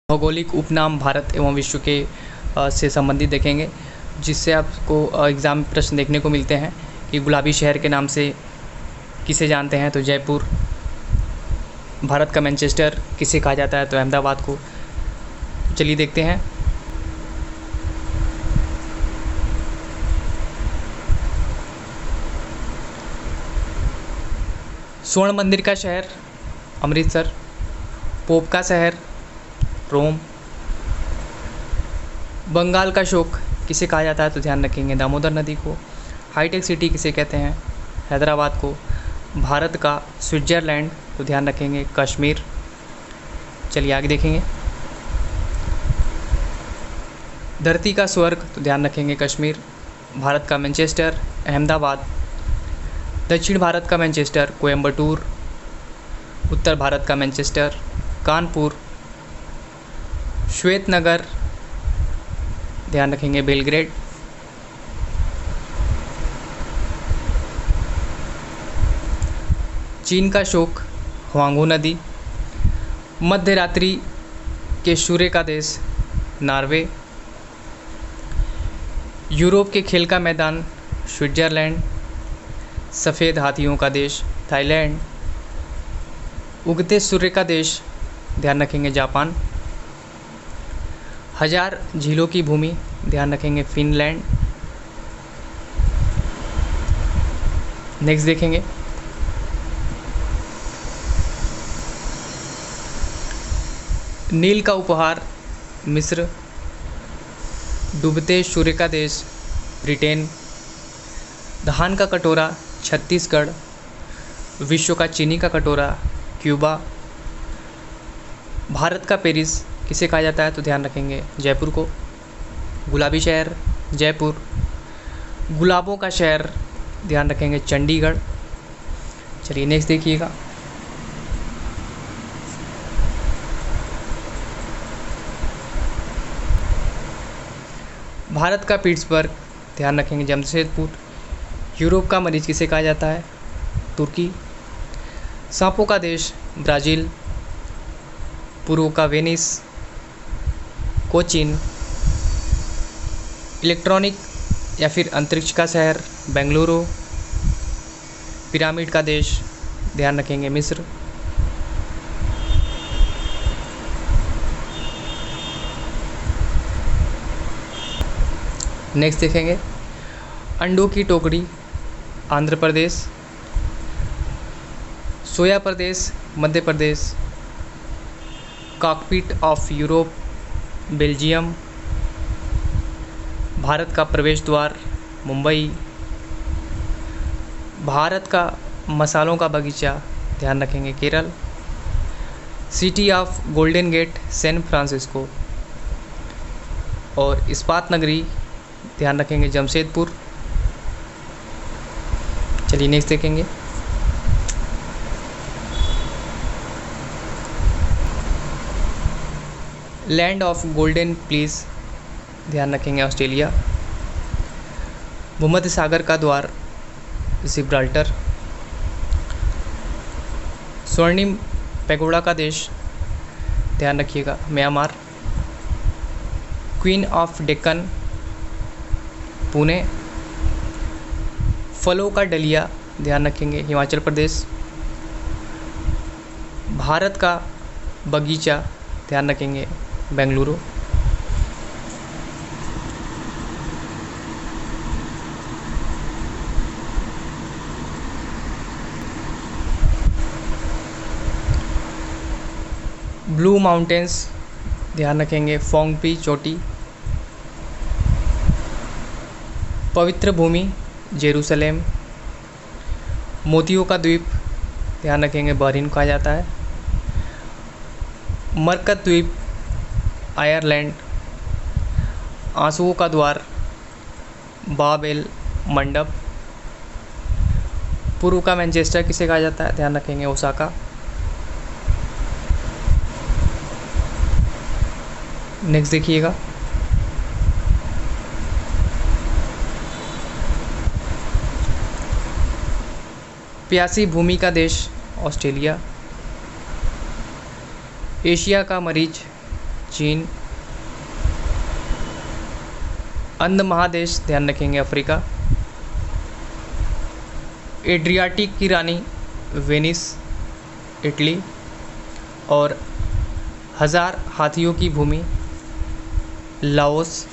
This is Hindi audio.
भौगोलिक उपनाम भारत एवं विश्व के से संबंधित देखेंगे, जिससे आपको एग्ज़ाम में प्रश्न देखने को मिलते हैं कि गुलाबी शहर के नाम से किसे जानते हैं, तो जयपुर। भारत का मैनचेस्टर किसे कहा जाता है, तो अहमदाबाद को। चलिए देखते हैं। स्वर्ण मंदिर का शहर अमृतसर। पोप का शहर रोम। बंगाल का शोक किसे कहा जाता है, तो ध्यान रखेंगे दामोदर नदी को। हाईटेक सिटी किसे कहते हैं, हैदराबाद को। भारत का स्विट्ज़रलैंड, तो ध्यान रखेंगे कश्मीर। चलिए आगे देखेंगे। धरती का स्वर्ग, तो ध्यान रखेंगे कश्मीर। भारत का मैनचेस्टर अहमदाबाद। दक्षिण भारत का मैनचेस्टर कोयम्बटूर। उत्तर भारत का मैनचेस्टर कानपुर। श्वेत नगर, ध्यान रखेंगे बेलग्रेड। चीन का शोक हुआंगो नदी। मध्य रात्रि के सूर्य का देश नॉर्वे। यूरोप के खेल का मैदान स्विट्ज़रलैंड। सफ़ेद हाथियों का देश थाईलैंड। उगते सूर्य का देश, ध्यान रखेंगे जापान। हजार झीलों की भूमि, ध्यान रखेंगे फिनलैंड। नेक्स्ट देखेंगे। नील का उपहार मिस्र। डूबते सूर्य का देश ब्रिटेन। धान का कटोरा छत्तीसगढ़। विश्व का चीनी का कटोरा क्यूबा। भारत का पेरिस किसे कहा जाता है, तो ध्यान रखेंगे जयपुर को। गुलाबी शहर जयपुर। गुलाबों का शहर, ध्यान रखेंगे चंडीगढ़। चलिए नेक्स्ट देखिएगा। भारत का पिट्सबर्ग, ध्यान रखेंगे जमशेदपुर। यूरोप का मरीज किसे कहा जाता है, तुर्की। सांपों का देश ब्राज़ील। पूर्व का वेनिस कोचीन। इलेक्ट्रॉनिक या फिर अंतरिक्ष का शहर बेंगलुरु। पिरामिड का देश, ध्यान रखेंगे मिस्र। नेक्स्ट देखेंगे। अंडों की टोकरी आंध्र प्रदेश। सोया प्रदेश Madhya Pradesh. Cockpit of Europe Belgium. Bharat का प्रवेश द्वार मुंबई। भारत का मसालों का बगीचा, ध्यान रखेंगे Kerala. City of Golden Gate San Francisco. और इस्पात नगरी, ध्यान रखेंगे जमशेदपुर। चलिए नेक्स्ट देखेंगे। लैंड ऑफ गोल्डन प्लीज, ध्यान रखेंगे ऑस्ट्रेलिया। भूमध्य सागर का द्वार जिब्राल्टर। स्वर्णिम पैगोडा का देश, ध्यान रखिएगा Myanmar. Queen of Deccan Pune. फलों का डलिया, ध्यान रखेंगे हिमाचल प्रदेश। भारत का बगीचा, ध्यान रखेंगे बेंगलुरु। ब्लू माउंटेन्स, ध्यान रखेंगे फोंगपी चोटी। पवित्र भूमि जेरूसलेम। मोतियों का द्वीप, ध्यान रखेंगे बहरीन कहा जाता है। मरकत द्वीप आयरलैंड। आंसुओं का द्वार बाबेल मंडप। पूर्व का मैनचेस्टर किसे कहा जाता है, ध्यान रखेंगे ओसाका। नेक्स्ट देखिएगा। प्यासी भूमि का देश ऑस्ट्रेलिया। एशिया का मरीज चीन। अंध महादेश ध्यान रखेंगे अफ्रीका। एड्रियाटिक की रानी वेनिस इटली। और 1000 हाथियों की भूमि लाओस।